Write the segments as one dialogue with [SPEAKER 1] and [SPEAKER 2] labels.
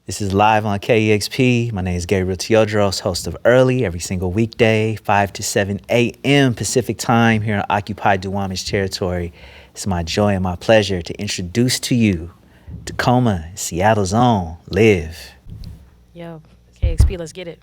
[SPEAKER 1] This is live on KEXP. My name is Gabriel Teodros, host of Early every single weekday, 5 to 7 a.m. Pacific time here on occupied Duwamish territory. It's my joy and my pleasure to introduce to you Tacoma, Seattle's own LIVt.
[SPEAKER 2] Yo, KEXP, let's get it.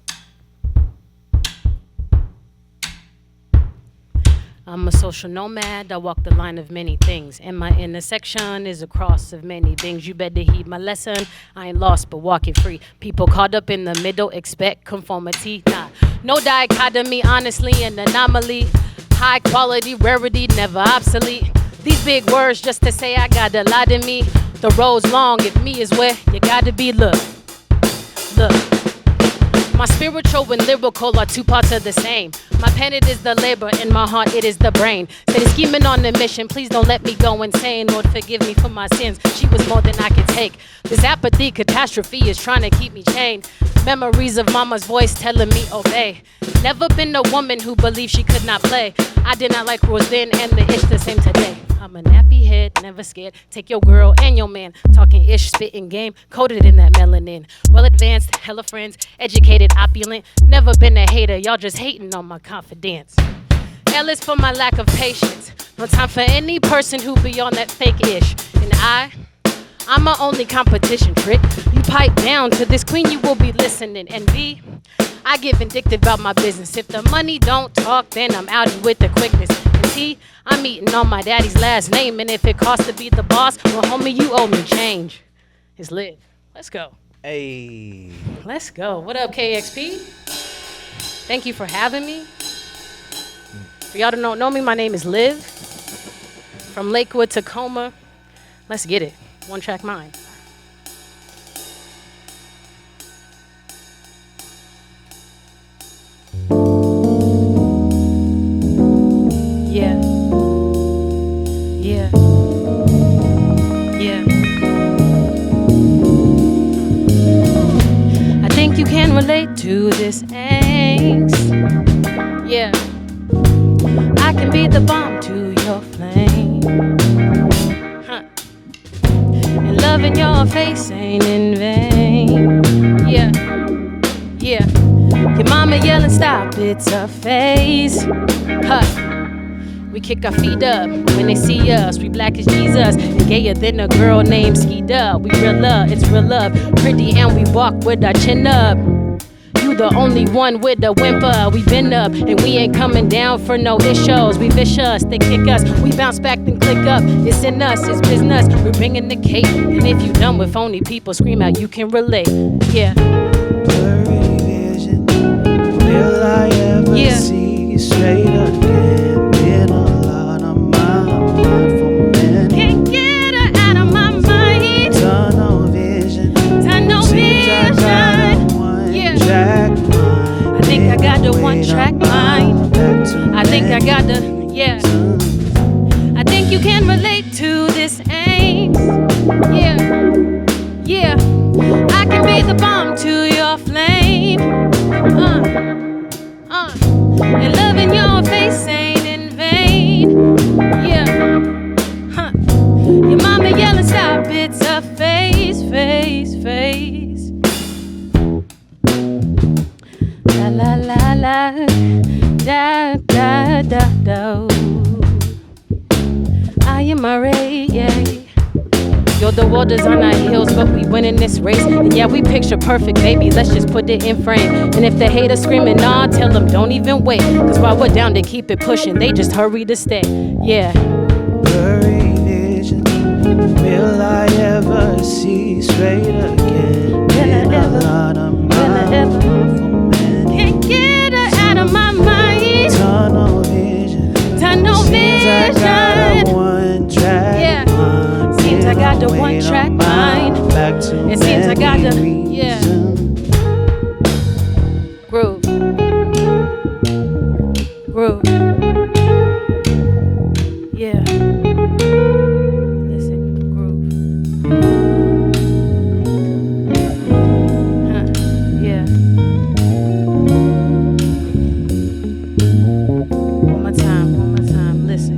[SPEAKER 2] I'm a social nomad, I walk the line of many things. And my intersection is a cross of many things. You better heed my lesson, I ain't lost but walking free. People caught up in the middle, expect conformity. Nah, no dichotomy, honestly an anomaly. High quality, rarity, never obsolete. These big words just to say I got a lot in me. The road's long, if me is where you gotta be, look. My spiritual and lyrical are two parts of the same. My pen, it is the labor, and my heart, it is the brain. Steady scheming on the mission, please don't let me go insane. Lord, forgive me for my sins, she was more than I could take. This apathy, catastrophe is trying to keep me chained. Memories of mama's voice telling me obey. Never been a woman who believed she could not play. I did not like Cruz then, and the ish the same today. I'm a nappy head, never scared. Take your girl and your man. Talking ish, spitting game, coated in that melanin. Well advanced, hella friends, educated, opulent. Never been a hater, y'all just hating on my confidence. L is for my lack of patience. No time for any person who be on that fake ish. And I'm my only competition, trick. You pipe down to this queen, you will be listening. And B, I get vindictive about my business. If the money don't talk, then I'm outie with the quickness. And T, I'm eating on my daddy's last name. And if it costs to be the boss, well, homie, you owe me change. It's LIVt. Let's go.
[SPEAKER 1] Hey.
[SPEAKER 2] Let's go. What up, KEXP? Thank you for having me. For y'all that don't know me, my name is LIVt. From Lakewood, Tacoma. Let's get it. One track mind. Yeah. Yeah. Yeah. I think you can relate to this angst. Yeah. I can be the bomb to your flame. Huh. And loving your face ain't in vain. Yeah. Yeah. Your mama yelling stop, it's a phase. Huh. We kick our feet up when they see us. We black as Jesus and gayer than a girl named Skeeta. We real love, it's real love. Pretty and we walk with our chin up. You the only one with the whimper. We been up and we ain't coming down for no issues. We vicious, they kick us. We bounce back then click up. It's in us, it's business. We're bringing the cake. And if you done with phony people, scream out, you can relate. Yeah.
[SPEAKER 3] Blurry vision. Will I ever see straight again? Been a lot on my mind for men.
[SPEAKER 2] Can't get her out of my mind.
[SPEAKER 3] Tunnel vision.
[SPEAKER 2] Tunnel
[SPEAKER 3] Seems I got a one-track mind.
[SPEAKER 2] I think I got the one-track mind. I think I got the, yeah. I think you can relate to this angst. Yeah, yeah. I can be the bomb to your flame. And loving your face ain't in vain. Yeah, huh. Your mama yelling stop, it's a phase. La la la la, da da da da. I am a ray, yeah. Yo, the world is on our heels, but we winning this race. And yeah, we picture perfect, baby, let's just put it in frame. And if the haters screaming, nah, tell them don't even wait. Cause while we're down to keep it pushing, they just hurry to stay, yeah.
[SPEAKER 3] Blurry vision. Will I ever see straight again? Been a lot of mind for men.
[SPEAKER 2] Can't get her out of my mind.
[SPEAKER 3] Tunnel vision. Seems I got a one-track mind.
[SPEAKER 2] Seems I got the one-track mind.
[SPEAKER 3] Back to
[SPEAKER 2] It seems I got the, yeah. Groove. Yeah. Listen, groove. Huh. Yeah. One more time, listen.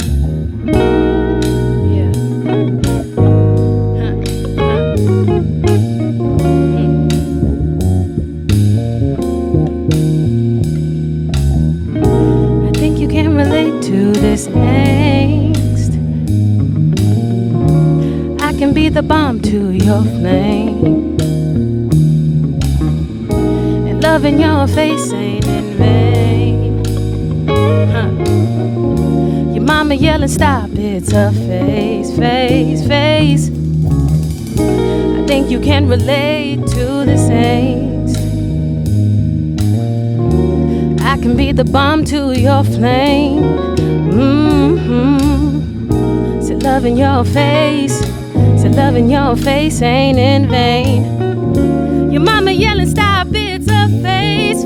[SPEAKER 2] Yeah. Huh. your flame. And loving your face ain't in vain. Your mama yelling, stop, it's a phase. I think you can relate to the saints. I can be the bomb to your flame. Said loving your face ain't in vain. Your mama yelling, stop, it's a phase.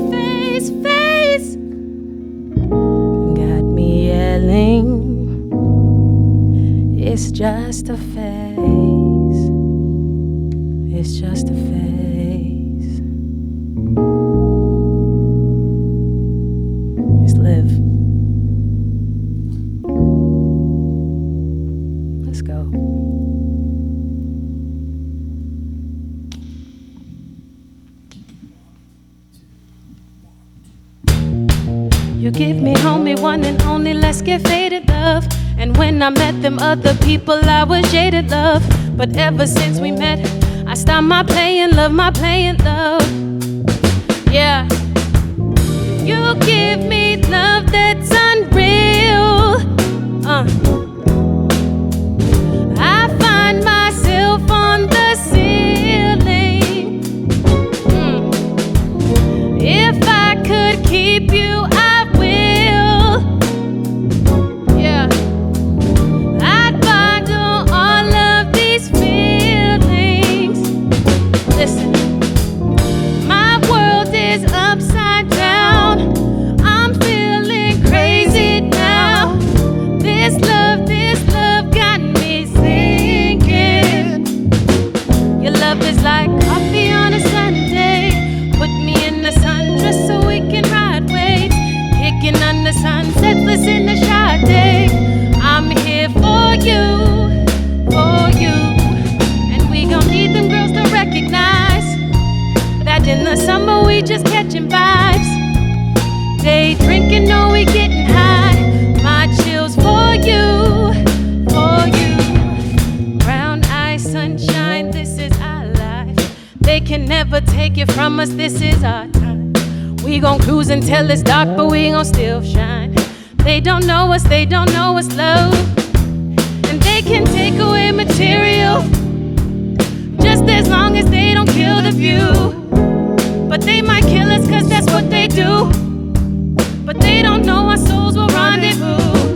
[SPEAKER 2] Got me yelling, it's just a phase. It's just a phase. Just live. Let's go. You give me, homie, one and only, let's get faded, love. And when I met them other people, I was jaded, love. But ever since we met, I stopped my playing love. Yeah. You give me love that's unreal. I find myself on the ceiling. If I could keep you, I will. Yeah. I'd bottle all of these feelings. Listen, my world is upside down. I'm feeling crazy now. This love got me singing. Your love is like coffee on a Sunday. Put me in the sundress so we can ride waves. Kicking under sunsets, listen to Sade. I'm here for you. And we gon' need them girls to recognize that in the summer we just catching vibes. Day drinking, no, we getting high. My chills for you. Brown eyes, sunshine, this is our life. They can never take it from us, this is our time. We gon' cruise until it's dark, but we gon' still shine. They don't know us love. And they can take away material, just as long as they don't kill the view. But they might kill us cause that's what they do. But they don't know our souls will rendezvous.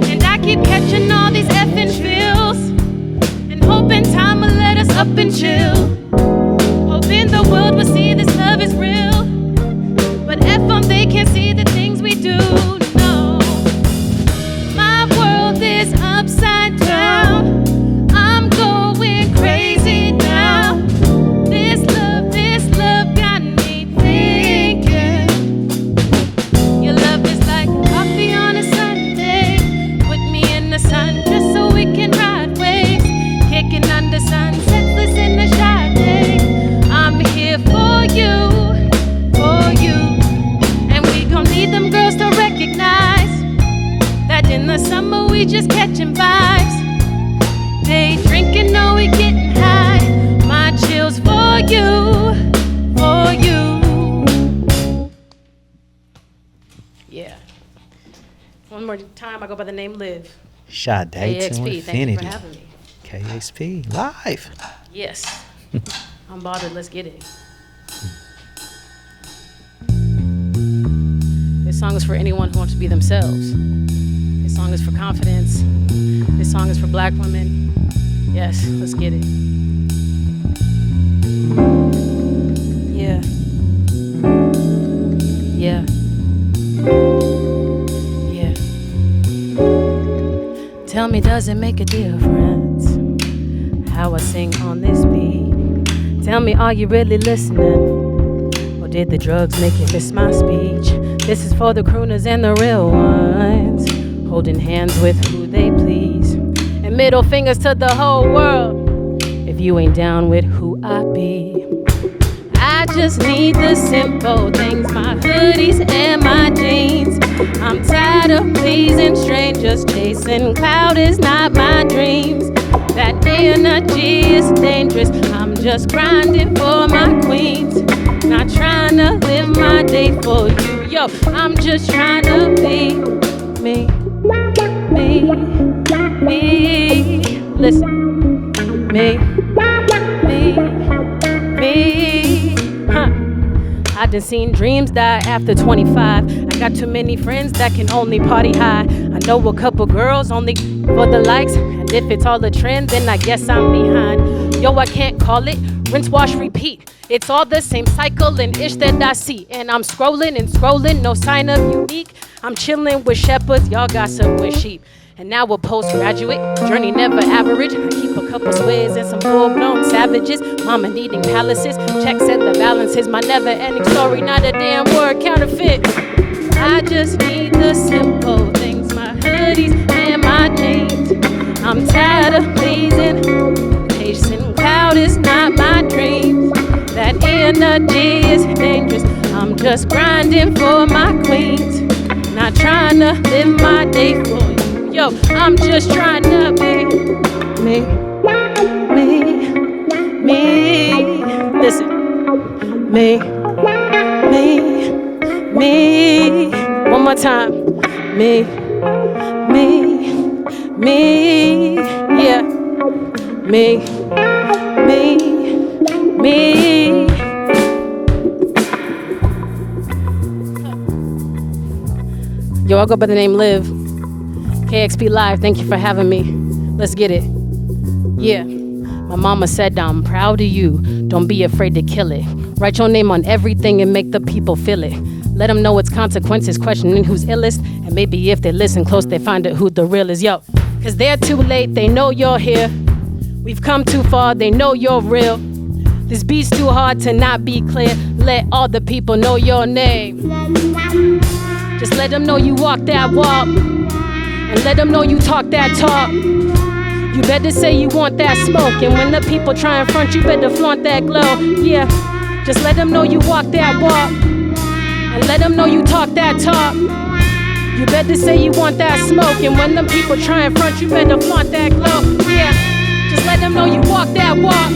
[SPEAKER 2] And I keep catching all these effing feels, and hoping time will let us up and chill. Hoping the world will see this love is real. But F 'em, they can't see the things we do. No, my world is upside down. I'm going crazy now. This love got me thinking. Your love is like coffee on a Sunday. Put me in the sun just so we can ride waves. Kicking under sunsets, listen to Sade. I'm here for you. And we gon' need them girls to recognize that in the summer we just catching vibes. Day drinking, no, we getting high. My chills for you. Yeah. One more time, I go by the name Liv.
[SPEAKER 1] Sade To
[SPEAKER 2] KEXP, thank you for
[SPEAKER 1] Infinity.
[SPEAKER 2] having me.
[SPEAKER 1] KEXP live.
[SPEAKER 2] Yes. Unbothered, let's get it. This song is for anyone who wants to be themselves. This song is for confidence. This song is for black women. Yes, let's get it. Yeah. Tell me, does it make a difference how I sing on this beat? Tell me, are you really listening? Or did the drugs make you miss my speech? This is for the crooners and the real ones, holding hands with who they please. And middle fingers to the whole world if you ain't down with who I be. I just need the simple things, my hoodies and my jeans. I'm tired of pleasing strangers, chasing clout is not my dreams. That energy is dangerous. I'm just grinding for my queens. Not trying to live my day for you. Yo, I'm just trying to be me. Listen, me. Huh. I done seen dreams die after 25. I got too many friends that can only party high. I know a couple girls only for the likes. And if it's all a trend, then I guess I'm behind. Yo, I can't call it rinse, wash, repeat. It's all the same cycle and ish that I see. And I'm scrolling and scrolling, no sign of unique. I'm chilling with shepherds, y'all gossip with sheep. And now a postgraduate, journey never average. I keep a couple squares and some full-blown savages. Mama needing palaces, checks at the balances. My never-ending story, not a damn word counterfeit. I just need the simple things, my hoodies and my jeans. I'm tired of pleasing, chasing cloud is not my dream. That energy is dangerous. I'm just grinding for my queens. Not trying to live my day for you. Yo, I'm just trying to be me. Listen, me. One more time, me. Yeah, me. Yo, I go by the name Liv. KEXP Live, thank you for having me. Let's get it. Yeah. My mama said, I'm proud of you. Don't be afraid to kill it. Write your name on everything and make the people feel it. Let them know its consequences, questioning who's illest. And maybe if they listen close, they find out who the real is. Yo, cause they're too late, they know you're here. We've come too far, they know you're real. This beat's too hard to not be clear. Let all the people know your name. Just let them know you walk that walk. And let them know you talk that talk. You better say you want that smoke. And when the people try in front, you better flaunt that glow. Yeah, just let them know you walk that walk. And let them know you talk that talk. You better say you want that smoke. And when the people try in front, you better flaunt that glow. Yeah, just let them know you walk that walk.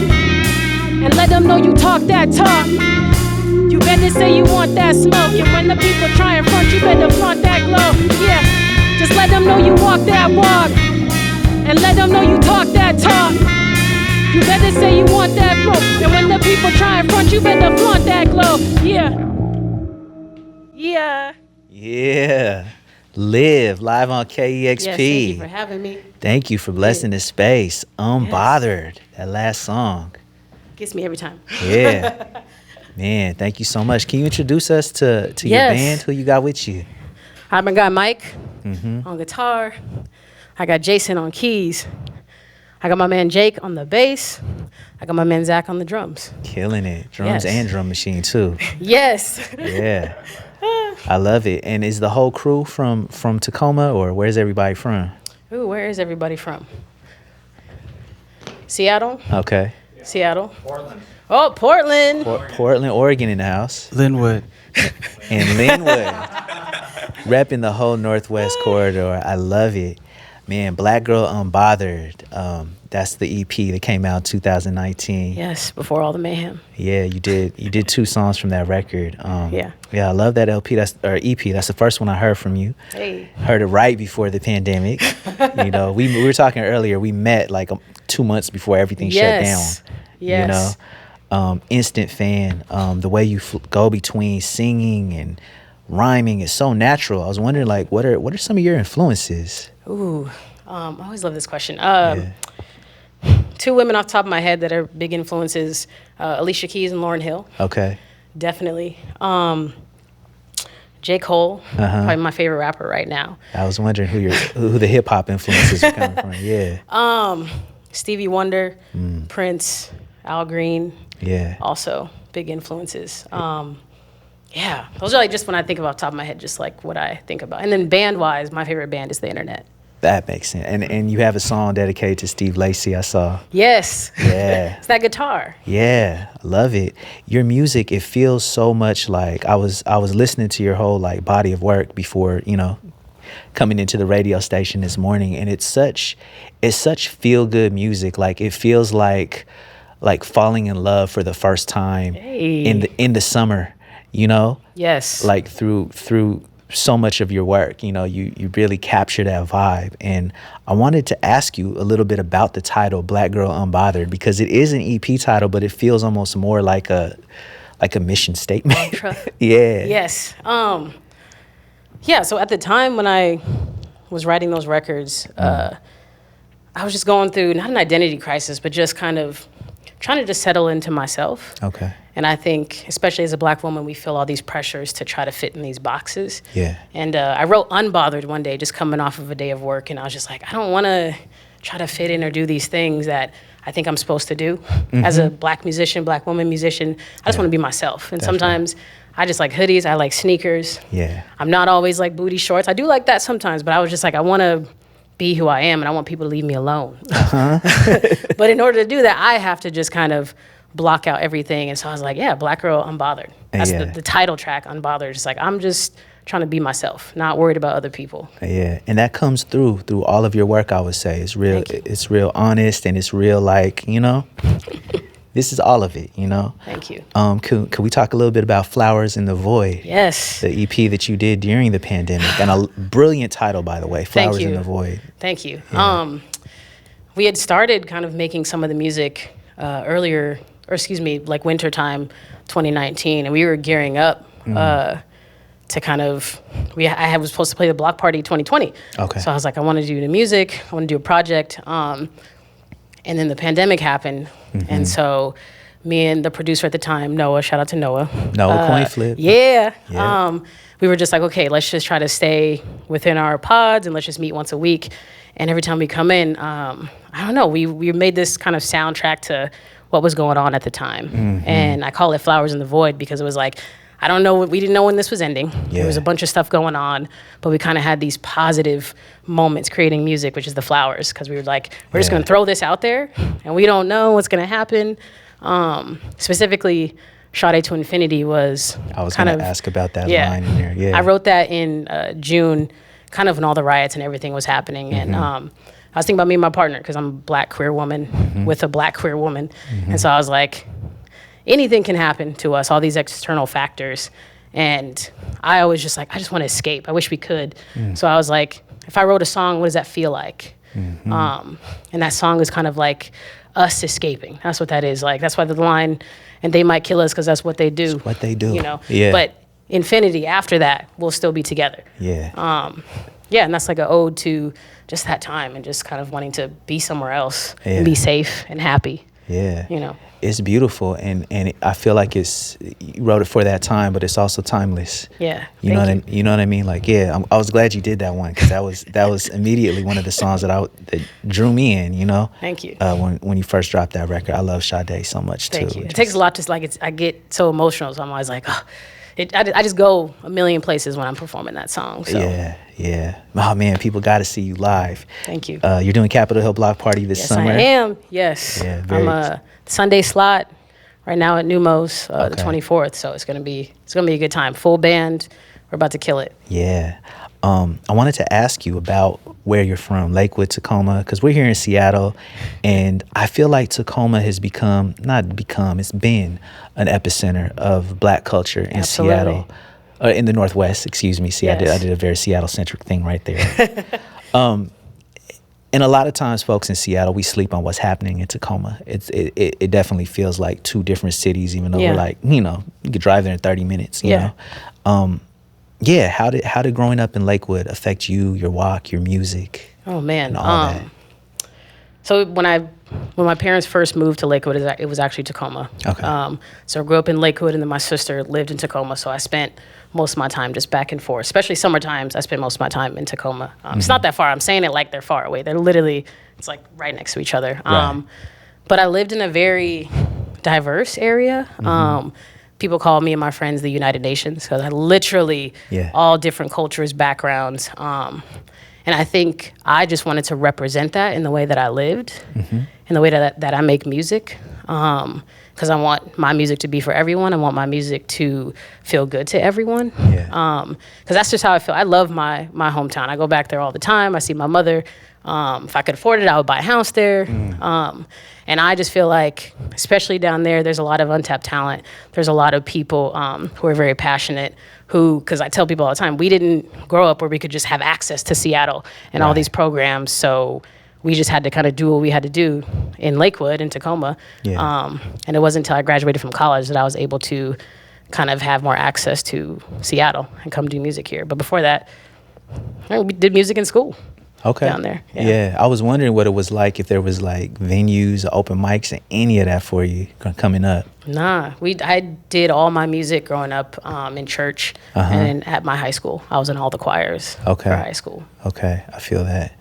[SPEAKER 2] And let them know you talk that talk. You better say you want that smoke. And when the people try in front, you better flaunt that glow. Yeah. Just let them know you walk that walk. And let them know you talk that talk. You better say you want that smoke. And when the people try in front, you better flaunt that glow. Yeah.
[SPEAKER 1] Live live on KEXP.
[SPEAKER 2] Yes, thank you for having me.
[SPEAKER 1] Thank you for blessing this space. Unbothered, that last song.
[SPEAKER 2] Gets me every time.
[SPEAKER 1] Yeah. Man, thank you so much. Can you introduce us to your band? Who you got with you?
[SPEAKER 2] I got Mike on guitar. I got Jason on keys. I got my man Jake on the bass. I got my man Zach on the drums.
[SPEAKER 1] Killing it. Drums and drum machine too.
[SPEAKER 2] Yes.
[SPEAKER 1] Yeah. I love it. And is the whole crew from Tacoma, or where's everybody from?
[SPEAKER 2] Ooh, where is everybody from? Seattle.
[SPEAKER 1] Okay.
[SPEAKER 2] Seattle. Portland. Oh, Portland.
[SPEAKER 1] Portland, Oregon in the house.
[SPEAKER 3] Linwood.
[SPEAKER 1] And Linwood. Repping the whole Northwest corridor. I love it. Man, Black Girl Unbothered. That's the EP that came out in 2019.
[SPEAKER 2] Yes, before all the mayhem.
[SPEAKER 1] Yeah, you did 2 songs from that record. Yeah, I love that LP. Or EP. That's the first one I heard from you.
[SPEAKER 2] Hey.
[SPEAKER 1] Heard it right before the pandemic. You know, we were talking earlier. We met like 2 months before everything shut down.
[SPEAKER 2] Yes.
[SPEAKER 1] You know, instant fan. The way you go between singing and rhyming is so natural. I was wondering, like, what are some of your influences?
[SPEAKER 2] Ooh, I always love this question. 2 women off the top of my head that are big influences: Alicia Keys and Lauryn Hill.
[SPEAKER 1] Okay.
[SPEAKER 2] Definitely. J. Cole, probably my favorite rapper right now.
[SPEAKER 1] I was wondering who the hip hop influences are coming from. Yeah.
[SPEAKER 2] Stevie Wonder, Prince, Al Green.
[SPEAKER 1] Yeah.
[SPEAKER 2] Also big influences. Yeah, those are like just when I think of off the top of my head, just like what I think about. And then band-wise, my favorite band is The Internet.
[SPEAKER 1] That makes sense. And you have a song dedicated to Steve Lacy, I saw.
[SPEAKER 2] Yes.
[SPEAKER 1] Yeah.
[SPEAKER 2] It's that guitar.
[SPEAKER 1] Yeah, I love it. Your music, it feels so much like I was listening to your whole like body of work before, you know, coming into the radio station this morning, and it's such feel good music. Like it feels like falling in love for the first time in the summer, you know?
[SPEAKER 2] Yes.
[SPEAKER 1] Like through so much of your work, you know, you really capture that vibe. And I wanted to ask you a little bit about the title Black Girl Unbothered, because it is an EP title, but it feels almost more like a mission statement. Yeah.
[SPEAKER 2] Yes. Yeah, so at the time when I was writing those records, I was just going through not an identity crisis, but just kind of trying to just settle into myself.
[SPEAKER 1] Okay.
[SPEAKER 2] And I think, especially as a Black woman, we feel all these pressures to try to fit in these boxes.
[SPEAKER 1] Yeah.
[SPEAKER 2] And I wrote Unbothered one day, just coming off of a day of work, and I was just like, I don't want to try to fit in or do these things that I think I'm supposed to do. As a Black musician, Black woman musician, I just want to be myself. And sometimes I just like hoodies, I like sneakers.
[SPEAKER 1] Yeah.
[SPEAKER 2] I'm not always like booty shorts. I do like that sometimes, but I was just like, I want to be who I am, and I want people to leave me alone. But in order to do that, I have to just kind of block out everything. And so I was like, yeah, Black Girl Unbothered. That's the title track, Unbothered. It's like, I'm just trying to be myself, not worried about other people.
[SPEAKER 1] Yeah, and that comes through all of your work, I would say. It's real honest, and it's real, like, you know, this is all of it, you know?
[SPEAKER 2] Thank you.
[SPEAKER 1] Could we talk a little bit about Flowers in the Void?
[SPEAKER 2] Yes.
[SPEAKER 1] The EP that you did during the pandemic, and a brilliant title, by the way, Flowers in the Void.
[SPEAKER 2] Thank you.
[SPEAKER 1] Yeah.
[SPEAKER 2] We had started kind of making some of the music like wintertime 2019, and we were gearing up to kind of, I was supposed to play the block party 2020.
[SPEAKER 1] Okay.
[SPEAKER 2] So I was like, I want to do the music, I want to do a project. And then the pandemic happened. And so me and the producer at the time, Noah, shout out to Noah.
[SPEAKER 1] Coin flip.
[SPEAKER 2] Yeah. We were just like, okay, let's just try to stay within our pods and let's just meet once a week. And every time we come in, I don't know, we made this kind of soundtrack to what was going on at the time. And I call it Flowers in the Void because it was like, I don't know, we didn't know when this was ending. There was a bunch of stuff going on, but we kind of had these positive moments creating music, which is the flowers, because we were like, we're just going to throw this out there, and we don't know what's going to happen. Specifically, Sade To Infinity was
[SPEAKER 1] I was going to ask about that line in there. Yeah.
[SPEAKER 2] I wrote that in June, kind of when all the riots and everything was happening. And I was thinking about me and my partner, because I'm a Black queer woman with a Black queer woman. And so I was like, anything can happen to us, all these external factors. And I always just like, I just want to escape. I wish we could. So I was like, if I wrote a song, what does that feel like? And that song is kind of like us escaping. That's what that is. Like, that's why the line, and they might kill us because that's what they do.
[SPEAKER 1] It's what they do.
[SPEAKER 2] You know?
[SPEAKER 1] Yeah.
[SPEAKER 2] But infinity, after that, we'll still be together.
[SPEAKER 1] Yeah.
[SPEAKER 2] And that's like an ode to just that time and just kind of wanting to be somewhere else and be safe and happy.
[SPEAKER 1] Yeah.
[SPEAKER 2] You know?
[SPEAKER 1] It's beautiful, and I feel like you wrote it for that time, but it's also timeless.
[SPEAKER 2] Yeah,
[SPEAKER 1] you know what I mean. Like, I was glad you did that one, because that was immediately one of the songs that drew me in. You know.
[SPEAKER 2] Thank you.
[SPEAKER 1] When you first dropped that record, I love Sade so much too.
[SPEAKER 2] Thank you. It takes a lot to I get so emotional, so I'm always like, oh, I just go a million places when I'm performing that song. So.
[SPEAKER 1] Yeah. Oh man, people got to see you live.
[SPEAKER 2] Thank you.
[SPEAKER 1] You're doing Capitol Hill Block Party this summer.
[SPEAKER 2] Yes, I am. Yes.
[SPEAKER 1] Yeah,
[SPEAKER 2] I'm Sunday slot right now at Numos, the 24th. So it's gonna be a good time. Full band. We're about to kill it.
[SPEAKER 1] Yeah. I wanted to ask you about where you're from, Lakewood, Tacoma, because we're here in Seattle, and I feel like Tacoma has it's been an epicenter of Black culture in Seattle, in the Northwest, excuse me. See,
[SPEAKER 2] yes.
[SPEAKER 1] I did a very Seattle-centric thing right there. And a lot of times, folks in Seattle, we sleep on what's happening in Tacoma. It definitely feels like two different cities, even though we're like, you could drive there in 30 minutes, you know? How did growing up in Lakewood affect you, your walk, your music?
[SPEAKER 2] Oh man,
[SPEAKER 1] and all that?
[SPEAKER 2] So when my parents first moved to Lakewood, it was actually Tacoma.
[SPEAKER 1] Okay.
[SPEAKER 2] So I grew up in Lakewood, and then my sister lived in Tacoma. So I spent most of my time just back and forth, especially summer times. I spent most of my time in Tacoma. It's not that far. I'm saying it like they're far away. They're literally, it's like right next to each other.
[SPEAKER 1] Right.
[SPEAKER 2] But I lived in a very diverse area. People call me and my friends the United Nations, because I literally all different cultures, backgrounds. And I think I just wanted to represent that in the way that I lived, in the way that I make music. because I want my music to be for everyone. I want my music to feel good to everyone.
[SPEAKER 1] Yeah.
[SPEAKER 2] Because that's just how I feel. I love my hometown. I go back there all the time. I see my mother. If I could afford it, I would buy a house there. And I just feel like, especially down there, there's a lot of untapped talent. There's a lot of people who are very passionate, because I tell people all the time, we didn't grow up where we could just have access to Seattle and all these programs. So we just had to kind of do what we had to do in Lakewood and Tacoma.
[SPEAKER 1] Yeah.
[SPEAKER 2] And it wasn't until I graduated from college that I was able to kind of have more access to Seattle and come do music here. But before that, we did music in school.
[SPEAKER 1] Okay.
[SPEAKER 2] Down there.
[SPEAKER 1] Yeah. I was wondering what it was like, if there was like venues, open mics, and any of that for you coming up.
[SPEAKER 2] Nah, I did all my music growing up in church and at my high school. I was in all the choirs for high school.
[SPEAKER 1] Okay, I feel that.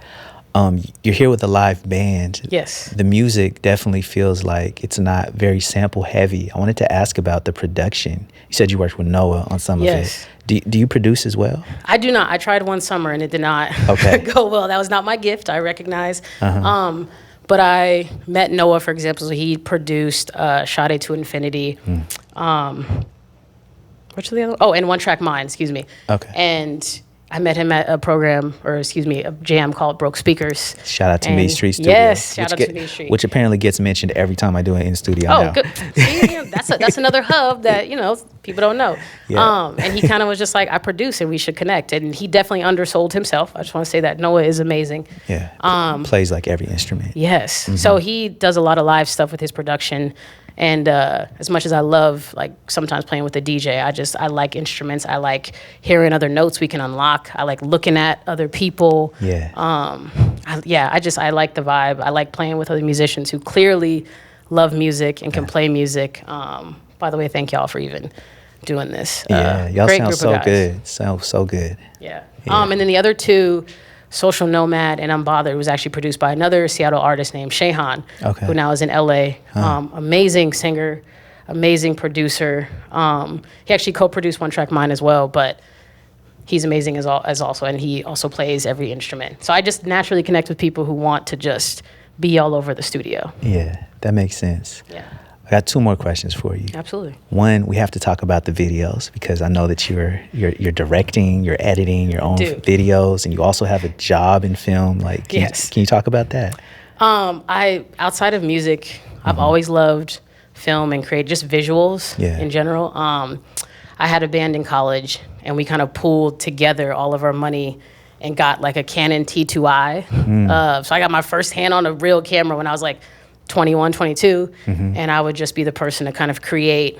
[SPEAKER 1] You're here with a live band.
[SPEAKER 2] Yes.
[SPEAKER 1] The music definitely feels like it's not very sample heavy. I wanted to ask about the production. You said you worked with Noah on some of it. Do you produce as well?
[SPEAKER 2] I do not. I tried one summer and it did not go well. That was not my gift, I recognize. But I met Noah, for example. So he produced Sade To Infinity. Which are the other? Oh, and One Track Mind, excuse me.
[SPEAKER 1] Okay.
[SPEAKER 2] And I met him at a jam called Broke Speakers.
[SPEAKER 1] Shout out to Me Street Studio.
[SPEAKER 2] Yes, shout out to Me Street.
[SPEAKER 1] Which apparently gets mentioned every time I do it in studio now.
[SPEAKER 2] Oh, good. See, that's another hub that, people don't know.
[SPEAKER 1] Yeah.
[SPEAKER 2] And he kind of was just like, I produce and we should connect. And he definitely undersold himself. I just want to say that Noah is amazing.
[SPEAKER 1] Yeah. Plays like every instrument.
[SPEAKER 2] Yes. So he does a lot of live stuff with his production. And as much as I love, like, sometimes playing with a DJ, I like instruments. I like hearing other notes we can unlock. I like looking at other people.
[SPEAKER 1] Yeah.
[SPEAKER 2] I like the vibe. I like playing with other musicians who clearly love music and can play music. By the way, thank y'all for even doing this.
[SPEAKER 1] Y'all
[SPEAKER 2] great
[SPEAKER 1] sound
[SPEAKER 2] group
[SPEAKER 1] so
[SPEAKER 2] of guys.
[SPEAKER 1] good. Sound so good.
[SPEAKER 2] Yeah. And then the other two, Social Nomad and Unbothered, was actually produced by another Seattle artist named Shahan, who now is in LA. Amazing singer, amazing producer. He actually co-produced One Track Mind as well, but he's amazing as also, and he also plays every instrument. So I just naturally connect with people who want to just be all over the studio.
[SPEAKER 1] Yeah, that makes sense.
[SPEAKER 2] Yeah.
[SPEAKER 1] I got two more questions for you.
[SPEAKER 2] Absolutely.
[SPEAKER 1] One, we have to talk about the videos, because I know that you're directing, you're editing your own videos, and you also have a job in film. Like, can you talk about that?
[SPEAKER 2] Outside of music, I've always loved film and create just visuals in general. I had a band in college, and we kind of pooled together all of our money and got like a Canon T2i. So I got my first hand on a real camera when I was like 21, 22, and I would just be the person to kind of create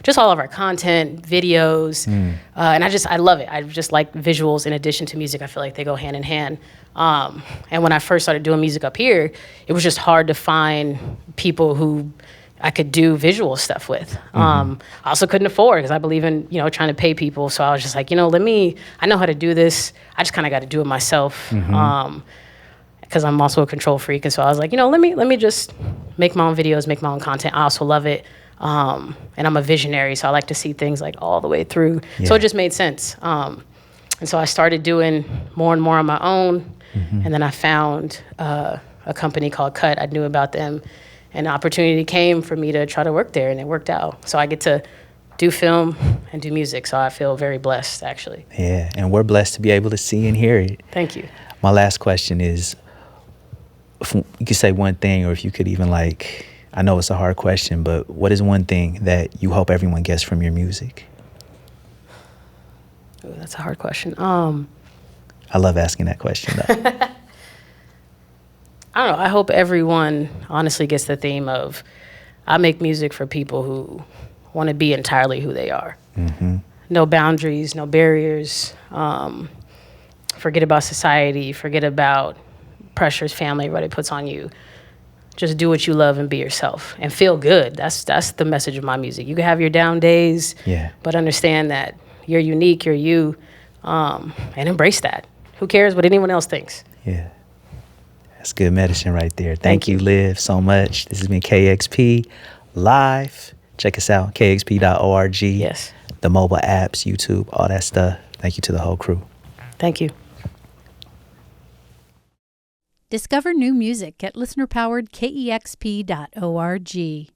[SPEAKER 2] just all of our content, videos, and I love it. I just like visuals in addition to music. I feel like they go hand in hand. And when I first started doing music up here, it was just hard to find people who I could do visual stuff with. I also couldn't afford, because I believe in, trying to pay people. So I was just like, I know how to do this. I just kind of got to do it myself. Because I'm also a control freak. And so I was like, let me just make my own videos, make my own content. I also love it. And I'm a visionary, so I like to see things like all the way through. Yeah. So it just made sense. And so I started doing more and more on my own. And then I found a company called Cut. I knew about them. And the opportunity came for me to try to work there, and it worked out. So I get to do film and do music. So I feel very blessed, actually.
[SPEAKER 1] Yeah, and we're blessed to be able to see and hear it.
[SPEAKER 2] Thank you.
[SPEAKER 1] My last question is, if you could say one thing, or if you could even I know it's a hard question, but what is one thing that you hope everyone gets from your music?
[SPEAKER 2] Ooh, that's a hard question.
[SPEAKER 1] I love asking that question, though.
[SPEAKER 2] I don't know. I hope everyone honestly gets the theme of, I make music for people who want to be entirely who they are. No boundaries, no barriers. Forget about society. Forget about pressures family, everybody puts on you. Just do what you love and be yourself and feel good. That's the message of my music. You can have your down days, but understand that you're unique, you're you, and embrace that. Who cares what anyone else thinks?
[SPEAKER 1] Yeah. That's good medicine right there. Thank you, Liv, so much. This has been KEXP Live. Check us out, kexp.org.
[SPEAKER 2] Yes.
[SPEAKER 1] The mobile apps, YouTube, all that stuff. Thank you to the whole crew.
[SPEAKER 2] Thank you.
[SPEAKER 4] Discover new music at listener-powered KEXP.org.